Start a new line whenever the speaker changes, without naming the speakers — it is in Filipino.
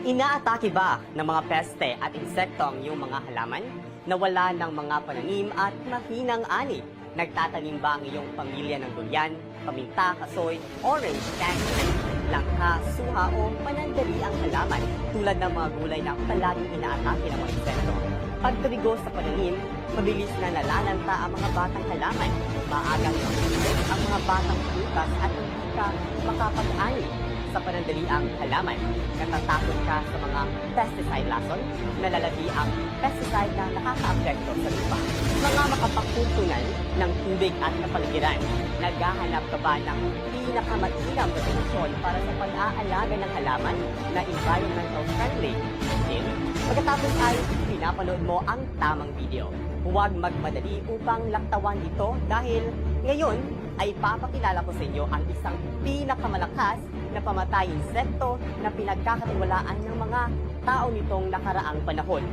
Inaatake ba ng mga peste at insekto ang iyong mga halaman? Nawala ng mga pananim at mahinang ani? Nagtatanim ba ang iyong pamilya ng durian, paminta, kasoy, orange, tangerine, langka, suha o panandali ang halaman tulad ng mga gulay na palaging inaatake ng mga insekto? Pagtubigo sa pananim, mabilis na nalalanta ang mga batang halaman. Maagang mabibilis ang mga batang prutas at hindi ka makapag-ani sa panandaliang halaman. Natatakot ka sa mga pesticide lason, nalalabi ang pesticide na nakakaapekto sa lupa. Mga makapagkukunan ng tubig at kapaligiran, naghahanap ka ba ng pinakamainam na solusyon para sa pag-aalaga ng halaman na environmental friendly? Then, pagkatapos ay pinapanood mo ang tamang video. Huwag magmadali upang laktawan ito dahil ngayon ay papakilala ko sa inyo ang isang pinakamalakas na pamatay insekto na pinagkakatiwalaan ng mga tao nitong nakaraang panahon.